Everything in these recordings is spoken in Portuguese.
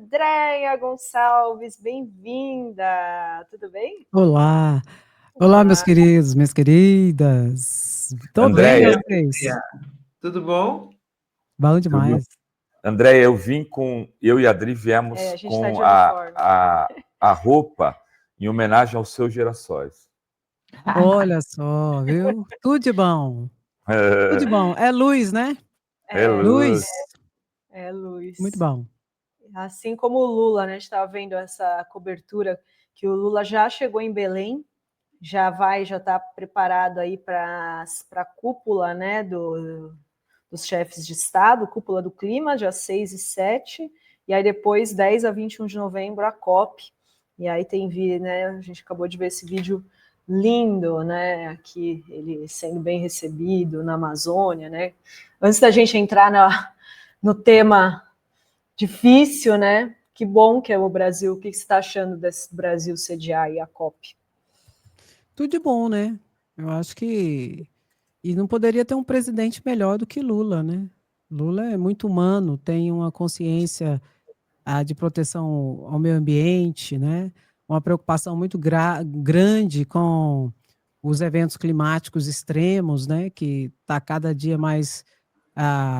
Andréia Gonçalves, bem-vinda! Tudo bem? Olá, olá, meus Olá. queridos, minhas queridas. Tô bem, Andréia, vocês? Tudo bom? Bom tudo? demais. Andréia, eu e a Adri A viemos gente está com de uniforme. a roupa em homenagem aos seus girassóis. Olha só, viu? Tudo de bom. Tudo de bom. É luz, né? É Luz. luz. Muito Luz. bom. Assim como o Lula, né? A gente estava vendo essa cobertura que o Lula já chegou em Belém, já está preparado aí para a cúpula, né? Dos chefes de Estado, cúpula do clima, dia 6 e 7, e aí depois, 10 a 21 de novembro, a COP. E aí né? A gente acabou de ver esse vídeo lindo, né? Aqui, ele sendo bem recebido na Amazônia, né? Antes da gente entrar no tema difícil, né? Que bom que é o Brasil. O que você está achando desse Brasil sediar aí a COP? Tudo de bom, né? Eu acho que... E não poderia ter um presidente melhor do que Lula, né? Lula é muito humano, tem uma consciência de proteção ao meio ambiente, né? Uma preocupação muito grande com os eventos climáticos extremos, né? Que está cada dia mais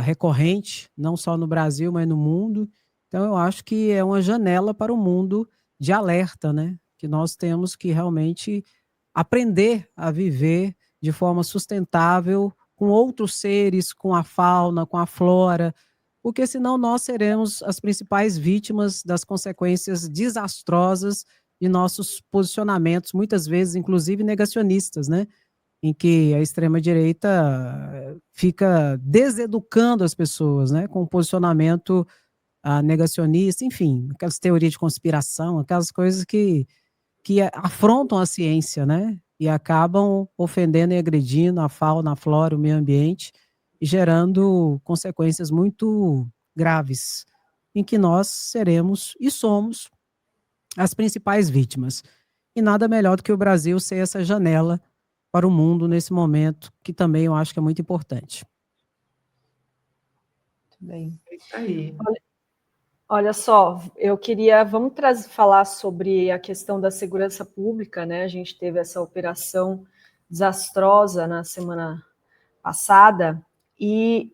recorrente, não só no Brasil, mas no mundo. Então, eu acho que é uma janela para o mundo de alerta, né? Que nós temos que realmente aprender a viver de forma sustentável com outros seres, com a fauna, com a flora, porque senão nós seremos as principais vítimas das consequências desastrosas de nossos posicionamentos, muitas vezes, inclusive negacionistas, né? Em que a extrema-direita fica deseducando as pessoas, né? Com um posicionamento negacionista, enfim, aquelas teorias de conspiração, aquelas coisas que afrontam a ciência, né? E acabam ofendendo e agredindo a fauna, a flora, o meio ambiente, e gerando consequências muito graves, em que nós seremos e somos as principais vítimas. E nada melhor do que o Brasil ser essa janela para o mundo nesse momento, que também eu acho que é muito importante. Muito bem. É isso aí. Olha só, vamos falar sobre a questão da segurança pública, né? A gente teve essa operação desastrosa na semana passada e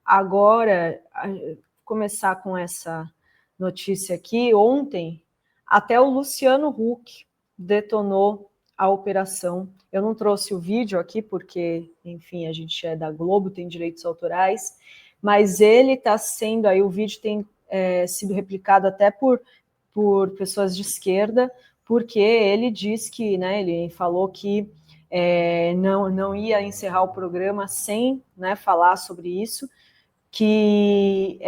agora começar com essa notícia aqui. Ontem, até o Luciano Huck detonou a operação. Eu não trouxe o vídeo aqui porque, enfim, a gente é da Globo, tem direitos autorais, mas ele está sendo aí, o vídeo tem sido replicado até por pessoas de esquerda, porque ele diz que, né, ele falou que não ia encerrar o programa sem, né, falar sobre isso, que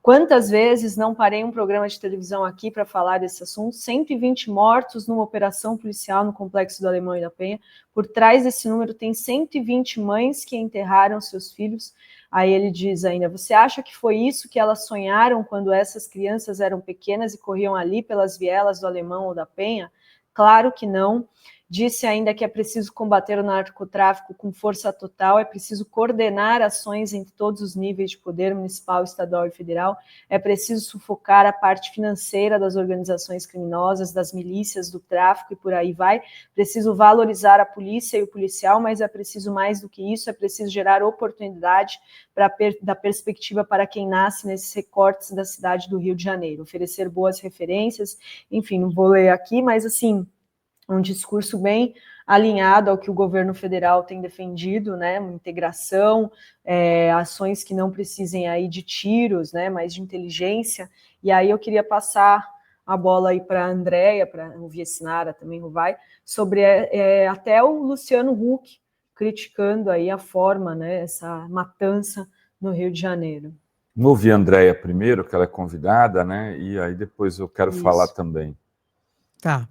quantas vezes não parei um programa de televisão aqui para falar desse assunto? 120 mortos numa operação policial no Complexo do Alemão e da Penha. Por trás desse número tem 120 mães que enterraram seus filhos. Aí ele diz ainda, você acha que foi isso que elas sonharam quando essas crianças eram pequenas e corriam ali pelas vielas do Alemão ou da Penha? Claro que não. Disse ainda que é preciso combater o narcotráfico com força total, é preciso coordenar ações entre todos os níveis de poder, municipal, estadual e federal, é preciso sufocar a parte financeira das organizações criminosas, das milícias, do tráfico e por aí vai, preciso valorizar a polícia e o policial, mas é preciso mais do que isso, é preciso gerar oportunidade da perspectiva para quem nasce nesses recortes da cidade do Rio de Janeiro, oferecer boas referências, enfim, não vou ler aqui, mas assim, um discurso bem alinhado ao que o governo federal tem defendido, né, uma integração, ações que não precisem aí de tiros, né, mas de inteligência, e aí eu queria passar a bola aí para a Andréia, para o Viesnara também, o Vai, sobre até o Luciano Huck criticando aí a forma, né, essa matança no Rio de Janeiro. Vamos ouvir a Andréia primeiro, que ela é convidada, né, e aí depois eu quero falar também. Tá.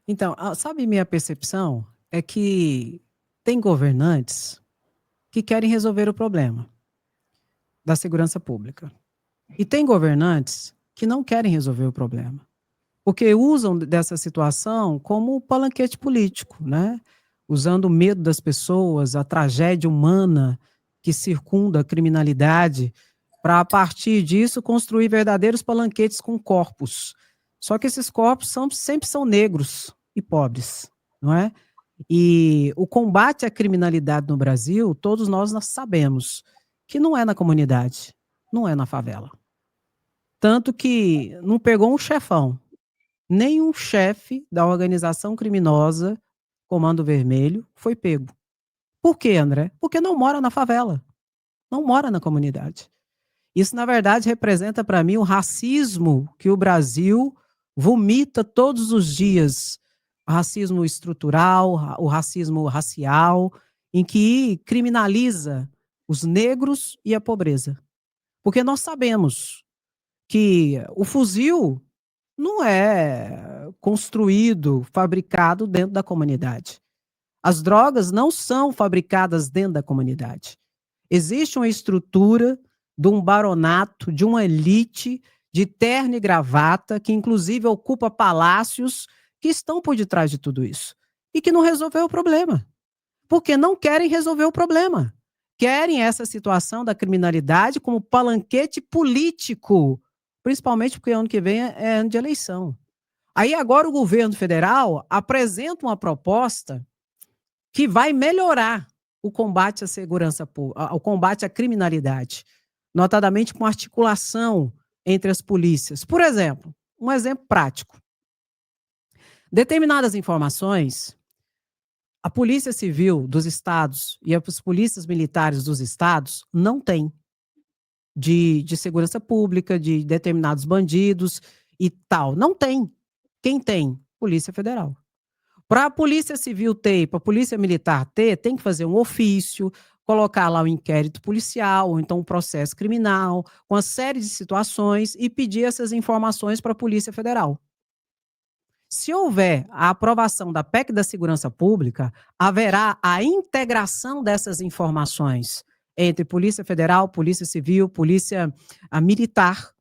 Então, sabe, minha percepção é que tem governantes que querem resolver o problema da segurança pública. E tem governantes que não querem resolver o problema, porque usam dessa situação como palanquete político, né? Usando o medo das pessoas, a tragédia humana que circunda a criminalidade, para, a partir disso, construir verdadeiros palanquetes com corpos. Só que esses corpos sempre são negros e pobres, não é? E o combate à criminalidade no Brasil, todos nós sabemos que não é na comunidade, não é na favela. Tanto que não pegou um chefão, nenhum chefe da organização criminosa Comando Vermelho foi pego. Por quê, André? Porque não mora na favela, não mora na comunidade. Isso, na verdade, representa para mim o racismo que o Brasil vomita todos os dias. O racismo estrutural, o racismo racial, em que criminaliza os negros e a pobreza. Porque nós sabemos que o fuzil não é construído, fabricado dentro da comunidade. As drogas não são fabricadas dentro da comunidade. Existe uma estrutura de um baronato, de uma elite de terno e gravata, que inclusive ocupa palácios, que estão por detrás de tudo isso. E que não resolveu o problema. Porque não querem resolver o problema. Querem essa situação da criminalidade como palanquete político, principalmente porque ano que vem é ano de eleição. Aí agora o governo federal apresenta uma proposta que vai melhorar o combate à segurança pública, o combate à criminalidade, notadamente com articulação entre as polícias. Por exemplo, um exemplo prático. Determinadas informações, a Polícia Civil dos estados e as polícias militares dos estados não têm de segurança pública, de determinados bandidos e tal. Não tem. Quem tem? Polícia Federal. Para a Polícia Civil ter e para a Polícia Militar ter, tem que fazer um ofício, colocar lá um inquérito policial, ou então um processo criminal, com uma série de situações e pedir essas informações para a Polícia Federal. Se houver a aprovação da PEC da Segurança Pública, haverá a integração dessas informações entre Polícia Federal, Polícia Civil, Polícia Militar,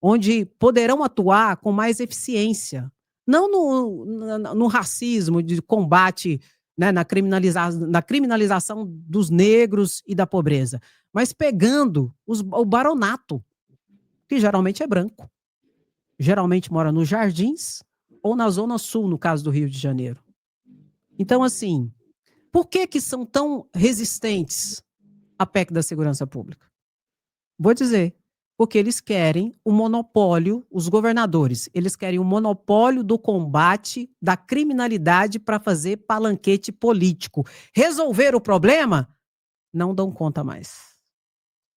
onde poderão atuar com mais eficiência. Não no racismo, de combate, né, na criminalização dos negros e da pobreza, mas pegando o baronato, que geralmente é branco. Geralmente mora nos Jardins ou na Zona Sul, no caso do Rio de Janeiro. Então, assim, por que são tão resistentes à PEC da Segurança Pública? Vou dizer. Porque eles querem o monopólio, os governadores, eles querem o monopólio do combate da criminalidade para fazer palanquete político. Resolver o problema? Não dão conta mais.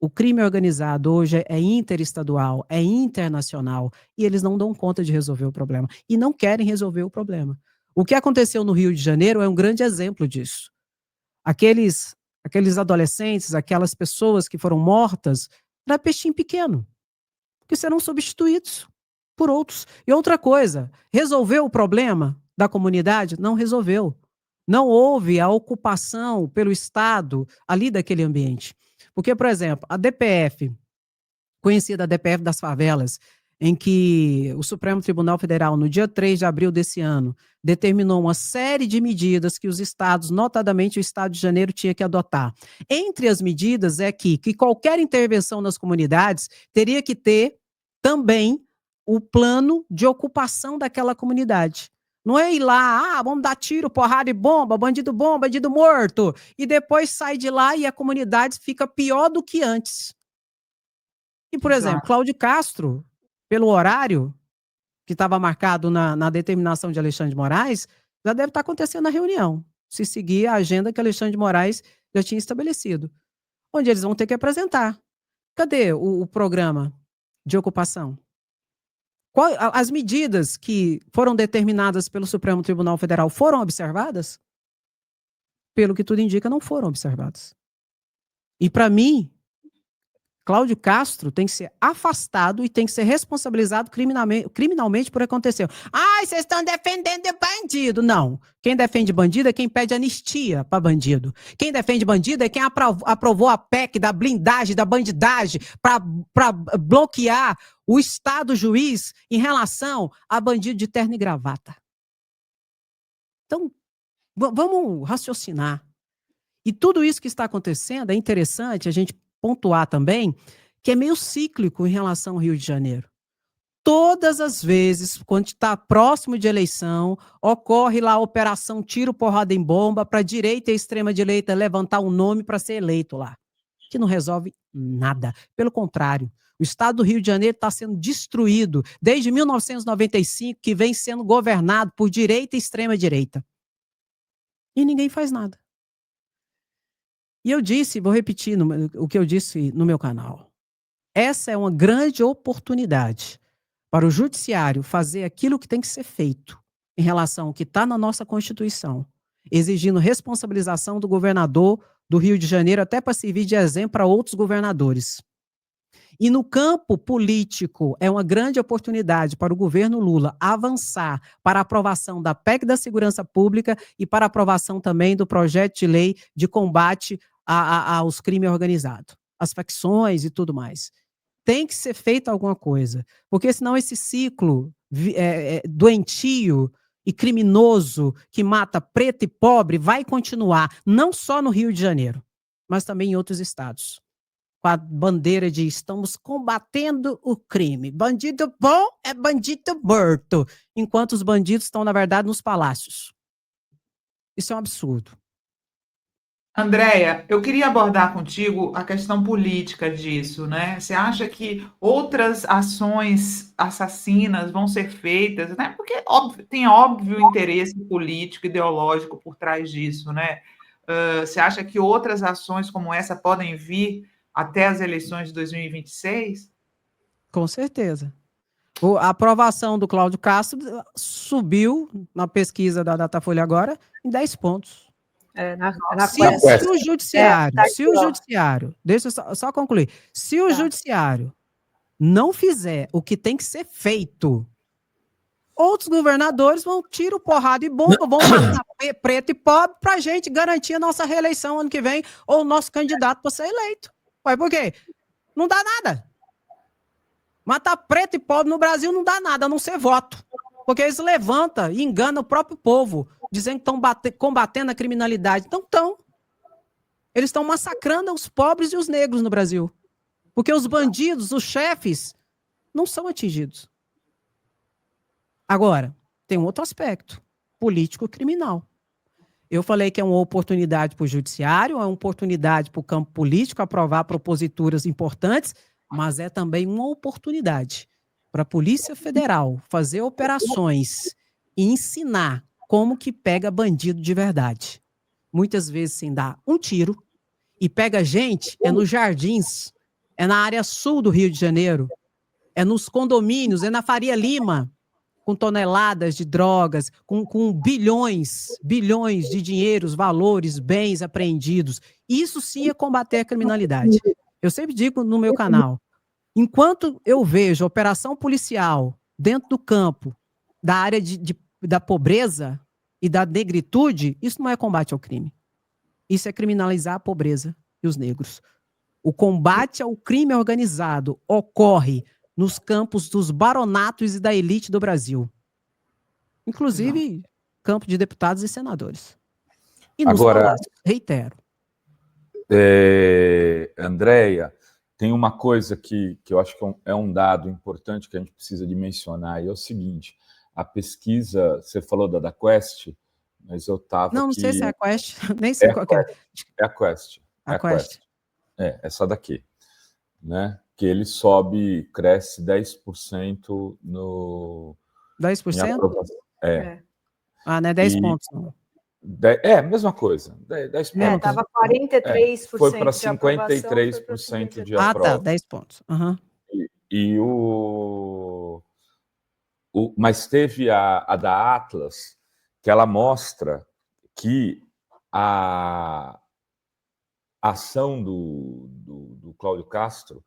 O crime organizado hoje é interestadual, é internacional, e eles não dão conta de resolver o problema. E não querem resolver o problema. O que aconteceu no Rio de Janeiro é um grande exemplo disso. Aqueles adolescentes, aquelas pessoas que foram mortas, era peixinho pequeno, que serão substituídos por outros. E outra coisa, resolveu o problema da comunidade? Não resolveu. Não houve a ocupação pelo Estado ali daquele ambiente. Porque, por exemplo, a DPF, conhecida DPF das favelas, em que o Supremo Tribunal Federal, no dia 3 de abril desse ano, determinou uma série de medidas que os estados, notadamente o Estado de Janeiro, tinha que adotar. Entre as medidas é que qualquer intervenção nas comunidades teria que ter também o plano de ocupação daquela comunidade. Não é ir lá, vamos dar tiro, porrada e bomba, bandido morto, e depois sai de lá e a comunidade fica pior do que antes. E, por exemplo, Cláudio Castro, pelo horário que estava marcado na determinação de Alexandre de Moraes, já deve estar acontecendo a reunião, se seguir a agenda que Alexandre de Moraes já tinha estabelecido, onde eles vão ter que apresentar. Cadê o programa de ocupação? As medidas que foram determinadas pelo Supremo Tribunal Federal foram observadas? Pelo que tudo indica, não foram observadas. E, para mim, Cláudio Castro tem que ser afastado e tem que ser responsabilizado criminalmente por acontecer. Vocês estão defendendo bandido. Não. Quem defende bandido é quem pede anistia para bandido. Quem defende bandido é quem aprovou a PEC da blindagem, da bandidagem, para bloquear o Estado juiz em relação a bandido de terno e gravata. Então, vamos raciocinar. E tudo isso que está acontecendo é interessante a gente pontuar também que é meio cíclico em relação ao Rio de Janeiro. Todas as vezes, quando está próximo de eleição, ocorre lá a operação tiro, porrada em bomba para a direita e a extrema-direita levantar um nome para ser eleito lá, que não resolve nada. Pelo contrário, o estado do Rio de Janeiro está sendo destruído desde 1995, que vem sendo governado por direita e extrema-direita. E ninguém faz nada. E eu disse, vou repetir o que eu disse no meu canal, essa é uma grande oportunidade para o judiciário fazer aquilo que tem que ser feito em relação ao que está na nossa Constituição, exigindo responsabilização do governador do Rio de Janeiro, até para servir de exemplo para outros governadores. E no campo político, é uma grande oportunidade para o governo Lula avançar para a aprovação da PEC da Segurança Pública e para a aprovação também do projeto de lei de combate aos crimes organizados, às facções e tudo mais. Tem que ser feita alguma coisa, porque senão esse ciclo doentio e criminoso que mata preto e pobre vai continuar, não só no Rio de Janeiro, mas também em outros estados. Com a bandeira de estamos combatendo o crime. Bandido bom é bandido morto, enquanto os bandidos estão, na verdade, nos palácios. Isso é um absurdo. Andréia, eu queria abordar contigo a questão política disso, né? Você acha que outras ações assassinas vão ser feitas, né? Porque tem óbvio interesse político, ideológico por trás disso, né? Você acha que outras ações como essa podem vir até as eleições de 2026? Com certeza. A aprovação do Cláudio Castro subiu na pesquisa da Datafolha agora em 10 pontos. Se o judiciário, deixa eu só concluir, se o judiciário não fizer o que tem que ser feito, outros governadores vão tiro, porrada e bomba, vão matar preto e pobre para a gente garantir a nossa reeleição ano que vem, ou o nosso candidato para ser eleito. Ué, por quê? Não dá nada. Matar preto e pobre no Brasil não dá nada, a não ser voto. Porque eles levantam e enganam o próprio povo, dizendo que estão combatendo a criminalidade. Então estão. Eles estão massacrando os pobres e os negros no Brasil. Porque os bandidos, os chefes, não são atingidos. Agora, tem um outro aspecto, político-criminal. Eu falei que é uma oportunidade para o judiciário, é uma oportunidade para o campo político aprovar proposituras importantes, mas é também uma oportunidade para a Polícia Federal fazer operações e ensinar como que pega bandido de verdade. Muitas vezes sem dar um tiro, e pega gente, nos jardins, na área sul do Rio de Janeiro, nos condomínios, na Faria Lima, com toneladas de drogas, com bilhões de dinheiros, valores, bens apreendidos. Isso sim é combater a criminalidade. Eu sempre digo no meu canal, enquanto eu vejo operação policial dentro do campo, da área da pobreza e da negritude, isso não é combate ao crime. Isso é criminalizar a pobreza e os negros. O combate ao crime organizado ocorre nos campos dos baronatos e da elite do Brasil. Inclusive, campo de deputados e senadores. E nos palácios, reitero. Andréia, tem uma coisa que eu acho que é um dado importante que a gente precisa de mencionar, e é o seguinte, a pesquisa, você falou da Quest, mas eu estava Não sei se é a Quest, nem sei qual é. É a Quest. A Quest. Essa daqui, né? Que ele cresce 10% no... 10%? Não é 10 pontos, não. Mesma coisa, 10 pontos. Estava 43%. Foi para 53% de aprovação. 10 pontos. Uhum. Mas teve a da Atlas, que ela mostra que a ação do Cláudio Castro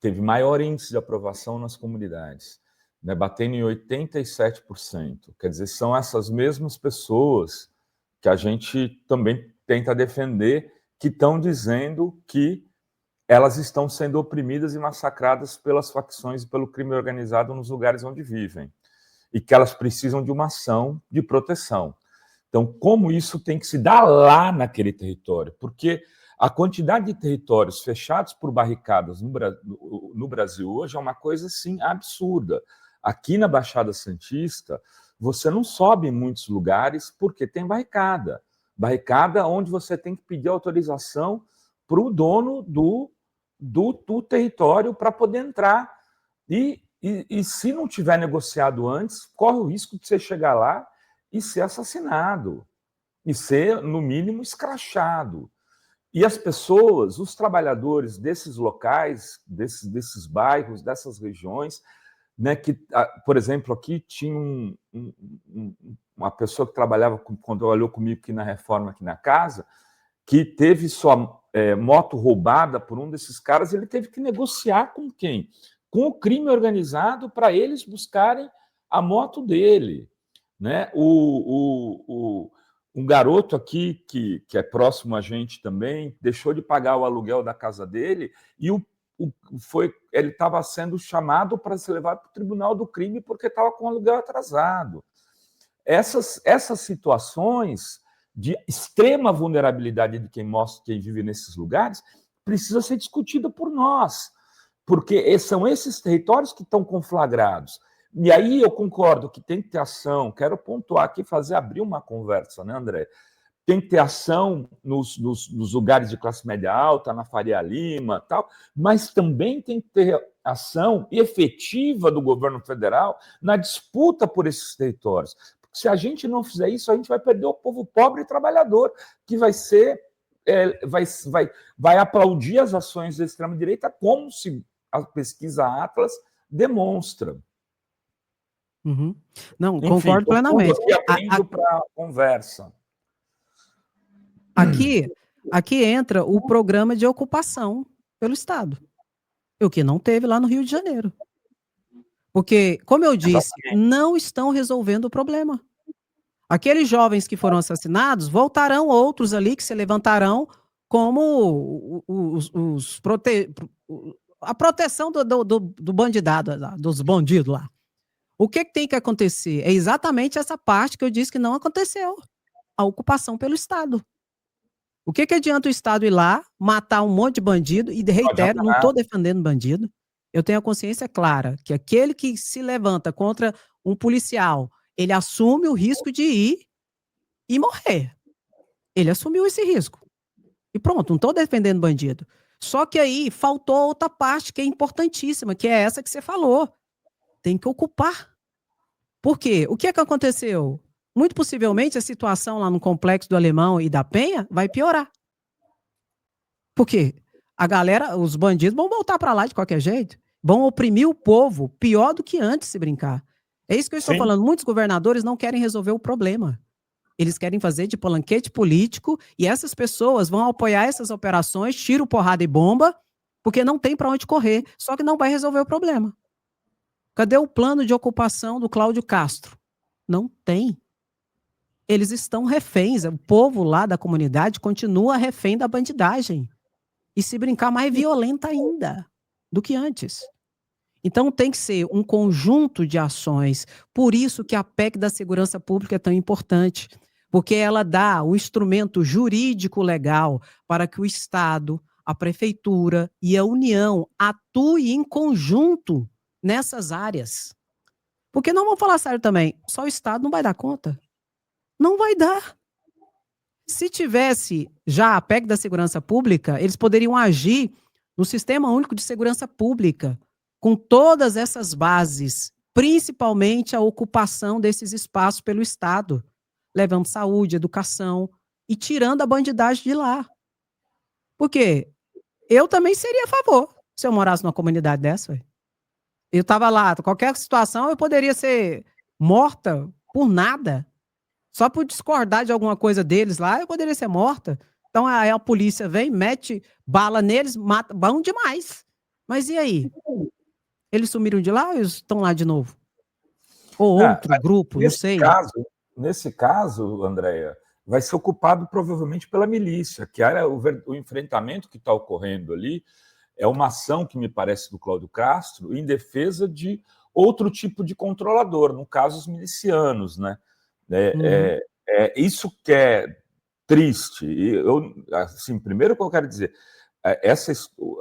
teve maior índice de aprovação nas comunidades, né, batendo em 87%. Quer dizer, são essas mesmas pessoas que a gente também tenta defender, que estão dizendo que elas estão sendo oprimidas e massacradas pelas facções e pelo crime organizado nos lugares onde vivem, e que elas precisam de uma ação de proteção. Então, como isso tem que se dar lá naquele território? Porque A quantidade de territórios fechados por barricadas no Brasil hoje é uma coisa, assim, absurda. Aqui na Baixada Santista, você não sobe em muitos lugares porque tem barricada. Barricada onde você tem que pedir autorização para o dono do território para poder entrar. E se não tiver negociado antes, corre o risco de você chegar lá e ser assassinado, e ser, no mínimo, escrachado. E as pessoas, os trabalhadores desses locais, desses bairros, dessas regiões, né, que, por exemplo, aqui tinha uma pessoa que trabalhava, trabalhou comigo aqui na reforma, aqui na casa, que teve sua moto roubada por um desses caras, ele teve que negociar com quem? Com o crime organizado para eles buscarem a moto dele. Né? Um garoto aqui, que é próximo a gente também, deixou de pagar o aluguel da casa dele e ele estava sendo chamado para ser levado para o tribunal do crime porque estava com o aluguel atrasado. Essas situações de extrema vulnerabilidade de quem vive nesses lugares precisa ser discutida por nós, porque são esses territórios que estão conflagrados. E aí eu concordo que tem que ter ação, quero pontuar aqui, abrir uma conversa, né, André? Tem que ter ação nos lugares de classe média alta, na Faria Lima, tal, mas também tem que ter ação efetiva do governo federal na disputa por esses territórios. Porque se a gente não fizer isso, a gente vai perder o povo pobre e trabalhador, que vai aplaudir as ações da extrema-direita, como se a pesquisa Atlas demonstra. Uhum. Não, enfim, concordo plenamente. Aqui para a conversa. Aqui entra o programa de ocupação pelo Estado, o que não teve lá no Rio de Janeiro. Porque, como eu disse, não estão resolvendo o problema. Aqueles jovens que foram assassinados, voltarão outros ali que se levantarão como a proteção do bandidado, dos bandidos lá. O que tem que acontecer? É exatamente essa parte que eu disse que não aconteceu. A ocupação pelo Estado. O que adianta o Estado ir lá, matar um monte de bandido, e reitero, não estou defendendo bandido, eu tenho a consciência clara que aquele que se levanta contra um policial, ele assume o risco de ir e morrer. Ele assumiu esse risco. E pronto, não estou defendendo bandido. Só que aí faltou outra parte que é importantíssima, que é essa que você falou. Tem que ocupar. Por quê? O que aconteceu? Muito possivelmente a situação lá no Complexo do Alemão e da Penha vai piorar. Por quê? A galera, os bandidos vão voltar para lá de qualquer jeito, vão oprimir o povo pior do que antes, se brincar. É isso que eu estou falando. Muitos governadores não querem resolver o problema. Eles querem fazer de palanquete político e essas pessoas vão apoiar essas operações, tiro, porrada e bomba, porque não tem para onde correr, só que não vai resolver o problema. Cadê o plano de ocupação do Cláudio Castro? Não tem. Eles estão reféns, o povo lá da comunidade continua refém da bandidagem. E se brincar, mais violenta ainda do que antes. Então tem que ser um conjunto de ações. Por isso que a PEC da segurança pública é tão importante, porque ela dá o instrumento jurídico legal para que o Estado, a Prefeitura e a União atuem em conjunto nessas áreas. Porque não vamos falar sério também, só o Estado não vai dar conta. Não vai dar. Se tivesse já a PEC da segurança pública, eles poderiam agir no Sistema Único de Segurança Pública, com todas essas bases, principalmente a ocupação desses espaços pelo Estado, levando saúde, educação e tirando a bandidagem de lá. Porque eu também seria a favor se eu morasse numa comunidade dessa. Véio. Eu estava lá, qualquer situação eu poderia ser morta por nada. Só por discordar de alguma coisa deles lá, eu poderia ser morta. Então aí a polícia vem, mete bala neles, mata, bom demais. Mas e aí? Eles sumiram de lá ou eles estão lá de novo? Ou outro grupo, não sei. Nesse caso, Andréia, vai ser ocupado provavelmente pela milícia, que era o enfrentamento que está ocorrendo ali, é uma ação que me parece do Cláudio Castro em defesa de outro tipo de controlador, no caso os milicianos, né? Isso que é triste. E assim, primeiro que eu quero dizer, essa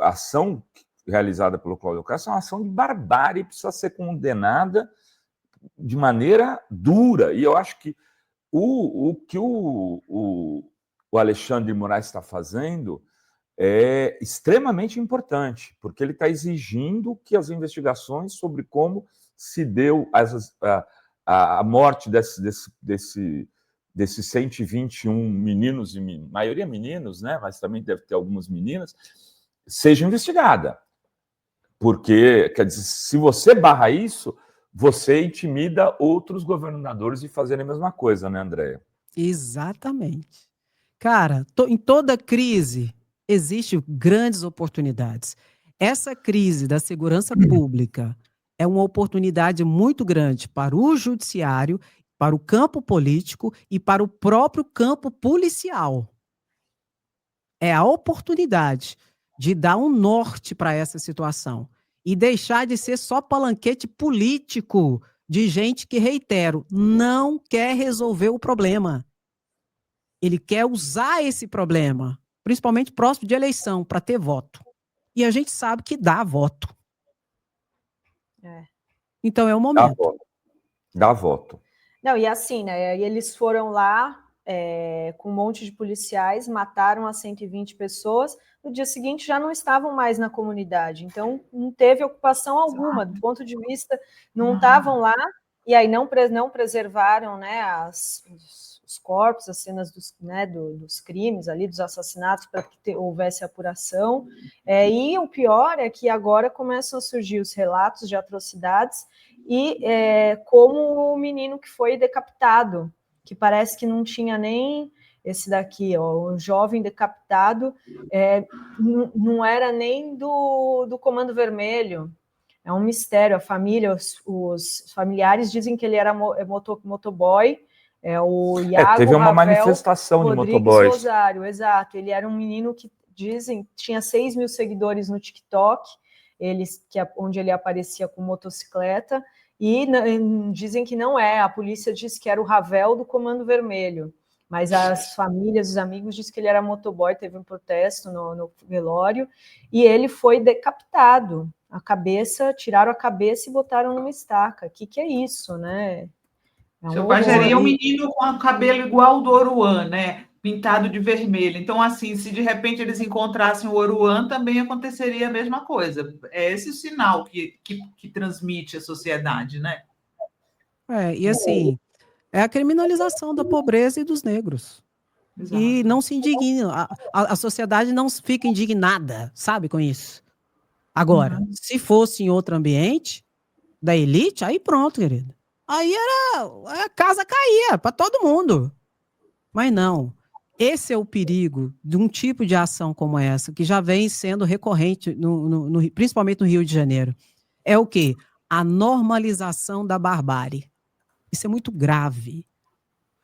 ação realizada pelo Cláudio Castro é uma ação de barbárie, precisa ser condenada de maneira dura. E eu acho que o que o Alexandre de Moraes está fazendo é extremamente importante, porque ele está exigindo que as investigações sobre como se deu a morte desses 121 meninos, maioria meninos, né, mas também deve ter algumas meninas, seja investigada. Porque, quer dizer, se você barra isso, você intimida outros governadores de fazerem a mesma coisa, né, Andréia? Exatamente. Cara, em toda crise existem grandes oportunidades. Essa crise da segurança pública é uma oportunidade muito grande para o judiciário, para o campo político e para o próprio campo policial. É a oportunidade de dar um norte para essa situação e deixar de ser só palanquete político de gente que, reitero, não quer resolver o problema. Ele quer usar esse problema, principalmente próximo de eleição, para ter voto. E a gente sabe que dá voto. Então é o momento. Dá voto. Não, e assim, né? E eles foram lá com um monte de policiais, mataram as 120 pessoas. No dia seguinte já não estavam mais na comunidade. Então não teve ocupação alguma, do ponto de vista, não estavam lá, e aí não preservaram, né, os corpos, as cenas dos crimes ali, dos assassinatos, para que houvesse apuração. E o pior é que agora começam a surgir os relatos de atrocidades, e como o menino que foi decapitado, que parece que não tinha nem esse daqui, ó, o jovem decapitado, não era nem do Comando Vermelho. É um mistério. A família, os familiares dizem que ele era motoboy. O Iago teve uma Ravel manifestação Rodrigues de motoboys. Rosário, exato. Ele era um menino que dizem tinha 6 mil seguidores no TikTok, onde ele aparecia com motocicleta, e dizem que não é. A polícia diz que era o Ravel do Comando Vermelho, mas as famílias, os amigos dizem que ele era motoboy. Teve um protesto no velório, e ele foi decapitado. Tiraram a cabeça e botaram numa estaca. O que é isso, né? Seu pai seria um menino com o cabelo igual ao do Oruan, né? Pintado de vermelho. Então, assim, se de repente eles encontrassem o Oruan, também aconteceria a mesma coisa. É esse o sinal que transmite a sociedade, né? E assim, é a criminalização da pobreza e dos negros. Exato. E não se indigna. A sociedade não fica indignada, sabe, com isso. Agora, se fosse em outro ambiente, da elite, aí pronto, querido. Aí a casa caía para todo mundo. Mas não. Esse é o perigo de um tipo de ação como essa, que já vem sendo recorrente, principalmente no Rio de Janeiro. É o quê? A normalização da barbárie. Isso é muito grave.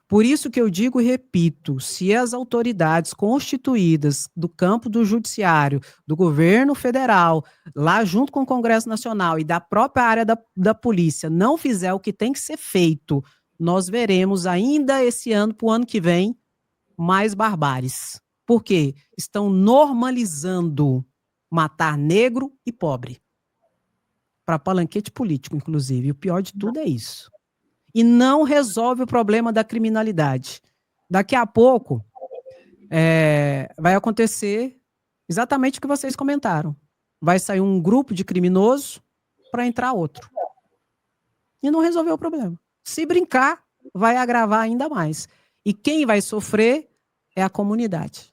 Por isso que eu digo e repito, se as autoridades constituídas do campo do judiciário, do governo federal, lá junto com o Congresso Nacional e da própria área da polícia, não fizer o que tem que ser feito, nós veremos ainda esse ano, para o ano que vem, mais barbáries. Por quê? Estão normalizando matar negro e pobre. Para palanquete político, inclusive. E o pior de tudo é isso. E não resolve o problema da criminalidade. Daqui a pouco vai acontecer exatamente o que vocês comentaram. Vai sair um grupo de criminosos para entrar outro. E não resolveu o problema. Se brincar, vai agravar ainda mais. E quem vai sofrer é a comunidade.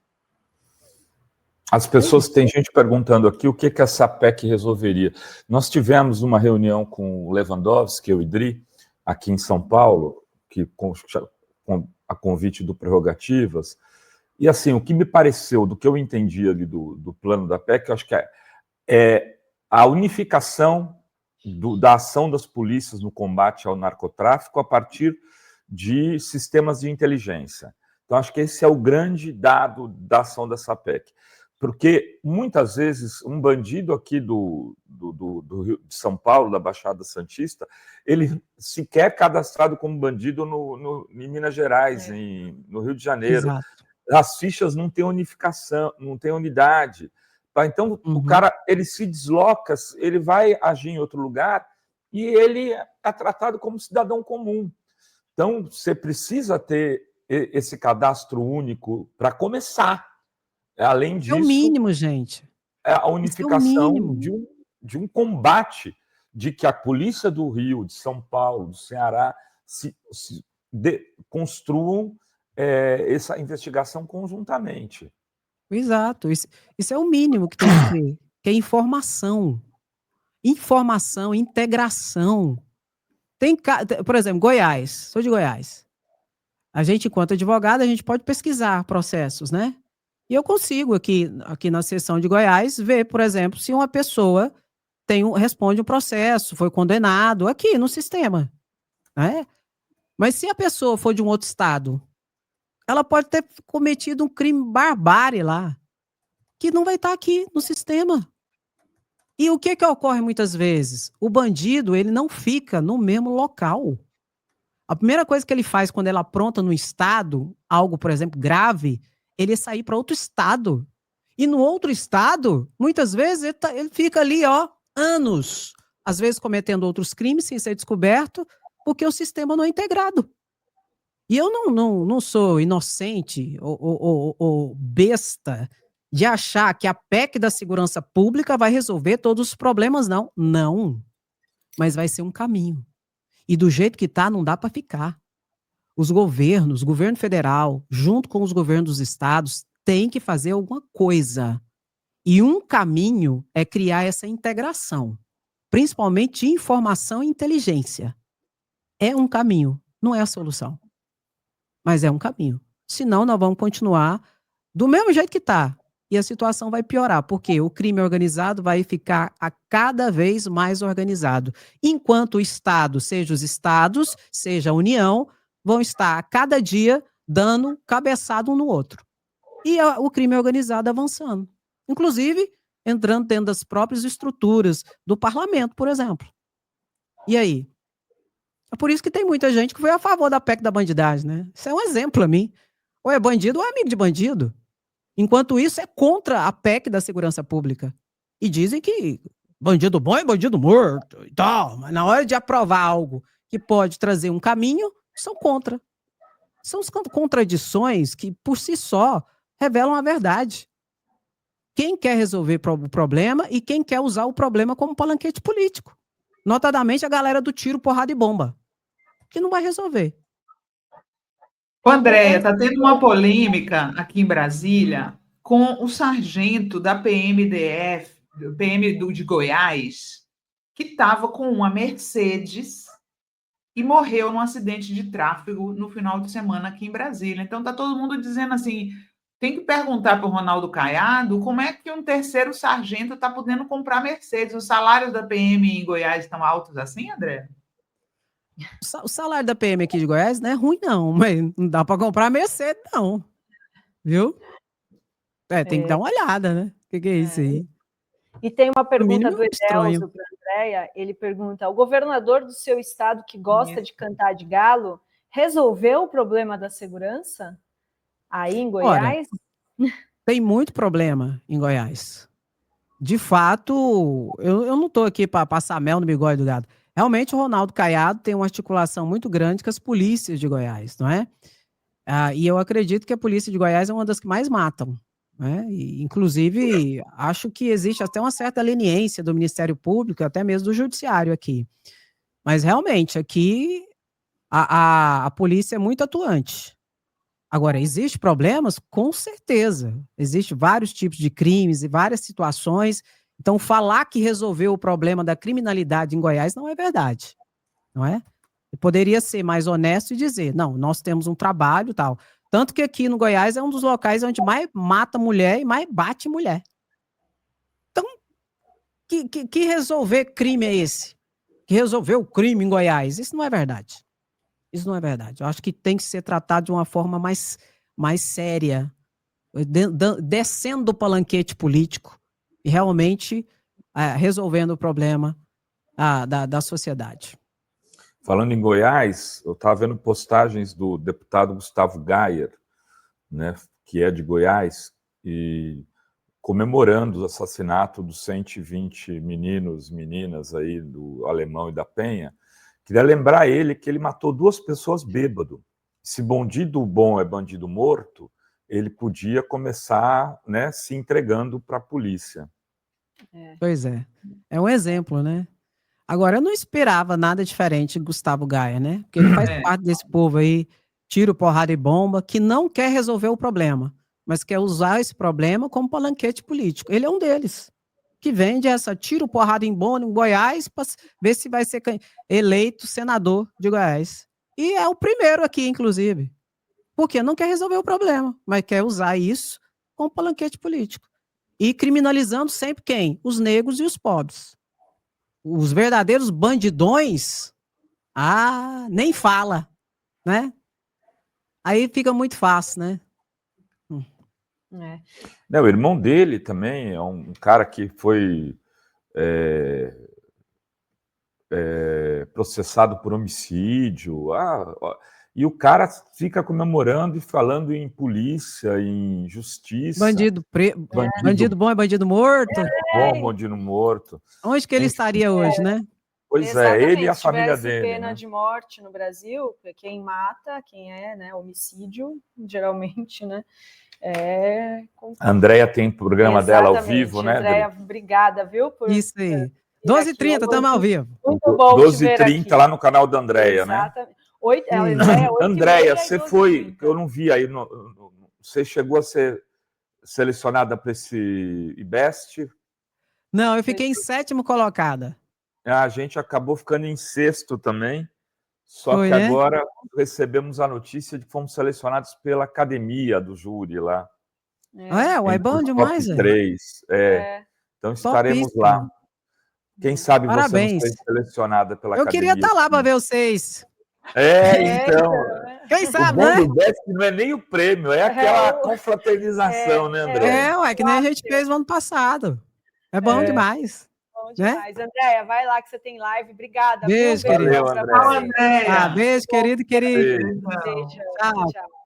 As pessoas, tem gente perguntando aqui o que essa PEC resolveria. Nós tivemos uma reunião com o Lewandowski, eu e Dri, aqui em São Paulo, com a convite do Prerrogativas, e assim, o que me pareceu, do que eu entendi ali do plano da PEC, eu acho que é a unificação da ação das polícias no combate ao narcotráfico a partir de sistemas de inteligência. Então, acho que esse é o grande dado da ação dessa PEC. Porque, muitas vezes, um bandido aqui do Rio de São Paulo, da Baixada Santista, ele sequer cadastrado como bandido em Minas Gerais, no Rio de Janeiro. Exato. as fichas não têm unificação, não têm unidade. Tá? Então, o cara ele se desloca, ele vai agir em outro lugar e ele é tratado como cidadão comum. Então, você precisa ter esse cadastro único para começar. Além disso, é o mínimo, gente. É a unificação mínimo. de um combate de que a polícia do Rio, de São Paulo, do Ceará construam essa investigação conjuntamente. Exato. Isso é o mínimo que tem que ter, que é informação. Informação, integração. Por exemplo, Goiás. Sou de Goiás. A gente, enquanto advogado, a gente pode pesquisar processos, né? E eu consigo, aqui na seção de Goiás, ver, por exemplo, se uma pessoa responde um processo, foi condenado, aqui no sistema, né? Mas se a pessoa for de um outro estado, ela pode ter cometido um crime barbárie lá, que não vai estar aqui no sistema. E o que ocorre muitas vezes? O bandido, ele não fica no mesmo local. A primeira coisa que ele faz quando ele apronta no estado, algo, por exemplo, grave, ele é sair para outro estado. E no outro estado, muitas vezes, ele fica ali, anos, às vezes cometendo outros crimes sem ser descoberto, porque o sistema não é integrado. E eu não sou inocente ou besta de achar que a PEC da segurança pública vai resolver todos os problemas, não. Não. Mas vai ser um caminho. E do jeito que está, não dá para ficar. Os governos, o governo federal, junto com os governos dos estados, tem que fazer alguma coisa. E um caminho é criar essa integração, principalmente de informação e inteligência. É um caminho, não é a solução. Mas é um caminho. Senão, nós vamos continuar do mesmo jeito que está. E a situação vai piorar, porque o crime organizado vai ficar a cada vez mais organizado. Enquanto o Estado, seja os estados, seja a União, vão estar a cada dia dando cabeçada um no outro. E o crime organizado avançando. Inclusive, entrando dentro das próprias estruturas do parlamento, por exemplo. E aí? É por isso que tem muita gente que foi a favor da PEC da bandidagem, né? Isso é um exemplo para mim. Ou é bandido ou é amigo de bandido. Enquanto isso, é contra a PEC da segurança pública. E dizem que bandido bom é bandido morto e tal. Mas na hora de aprovar algo que pode trazer um caminho, são contra. São contradições que, por si só, revelam a verdade. Quem quer resolver o problema e quem quer usar o problema como palanquete político. Notadamente a galera do tiro, porrada e bomba. Que não vai resolver. Andréia, está tendo uma polêmica aqui em Brasília com o sargento da PMDF, de Goiás, que estava com uma Mercedes e morreu num acidente de tráfego no final de semana aqui em Brasília. Então, está todo mundo dizendo assim, tem que perguntar para o Ronaldo Caiado como é que um terceiro sargento está podendo comprar Mercedes. Os salários da PM em Goiás estão altos assim, André? O salário da PM aqui de Goiás não é ruim, não, mas não dá para comprar Mercedes, não. Viu? Tem que dar uma olhada, né? O que é isso aí? E tem uma pergunta do estranho. Edelso para a Andréia. Ele pergunta: o governador do seu estado que gosta de cantar de galo resolveu o problema da segurança aí em Goiás? Olha, tem muito problema em Goiás. De fato, eu não estou aqui para passar mel no bigode do gado. Realmente, o Ronaldo Caiado tem uma articulação muito grande com as polícias de Goiás, não é? E eu acredito que a polícia de Goiás é uma das que mais matam. Né? E, inclusive, acho que existe até uma certa leniência do Ministério Público, até mesmo do Judiciário aqui. Mas, realmente, aqui a polícia é muito atuante. Agora, existem problemas? Com certeza. Existem vários tipos de crimes e várias situações. Então, falar que resolveu o problema da criminalidade em Goiás não é verdade, não é? Poderia ser mais honesto e dizer, não, nós temos um trabalho e tal. Tanto que aqui no Goiás é um dos locais onde mais mata mulher e mais bate mulher. Então, que resolver crime é esse? Que resolveu o crime em Goiás? Isso não é verdade. Isso não é verdade. Eu acho que tem que ser tratado de uma forma mais séria, descendo do palanquete político e realmente resolvendo o problema da sociedade. Falando em Goiás, eu estava vendo postagens do deputado Gustavo Gayer, né, que é de Goiás, e comemorando o assassinato dos 120 meninos, meninas aí do Alemão e da Penha. Queria lembrar ele que ele matou 2 pessoas bêbado. Se bandido bom é bandido morto, ele podia começar, né, se entregando para a polícia. Pois é. É um exemplo, né? Agora, eu não esperava nada diferente de Gustavo Gaia, né? Porque ele faz parte desse povo aí, tiro, porrada e bomba, que não quer resolver o problema, mas quer usar esse problema como palanquete político. Ele é um deles, que vende essa tiro, porrada em bomba em Goiás para ver se vai ser eleito senador de Goiás. E é o primeiro aqui, inclusive. Porque não quer resolver o problema, mas quer usar isso como palanquete político. E criminalizando sempre quem? Os negros e os pobres. Os verdadeiros bandidões, nem fala, né? Aí fica muito fácil, né? Não, o irmão dele também é um cara que foi processado por homicídio. E o cara fica comemorando e falando em polícia, em justiça. Bandido bom é bandido morto. Bom, bandido morto. Onde que ele estaria hoje, né? Pois exatamente. Ele e a família dele. Se dele. Pena de morte no Brasil, quem mata, quem né, homicídio, geralmente, né? A Andréia tem programa dela ao vivo, né? Andréia, obrigada, viu? Isso aí. 12h30, estamos ao vivo. Muito bom 12h30 lá no canal da Andréia, né? Andréia, você foi, eu não vi aí, você chegou a ser selecionada para esse IBEST? Não, eu fiquei em 7º colocada. A gente acabou ficando em 6º também, só que agora recebemos a notícia de que fomos selecionados pela academia do júri lá. É bom demais. 3. Então estaremos lá. Quem sabe Parabéns. você não foi selecionada pela academia. Eu queria estar lá para ver vocês. Então. Quem sabe, o bom né? do IBEST não é nem o prêmio, é aquela confraternização, né, André? Que nem a gente fez no ano passado. É bom demais. Bom demais. Né? Andréia, vai lá que você tem live. Obrigada. Beijo, querido. Valeu, Andréia. Beijo, querido. Beijo. Tchau.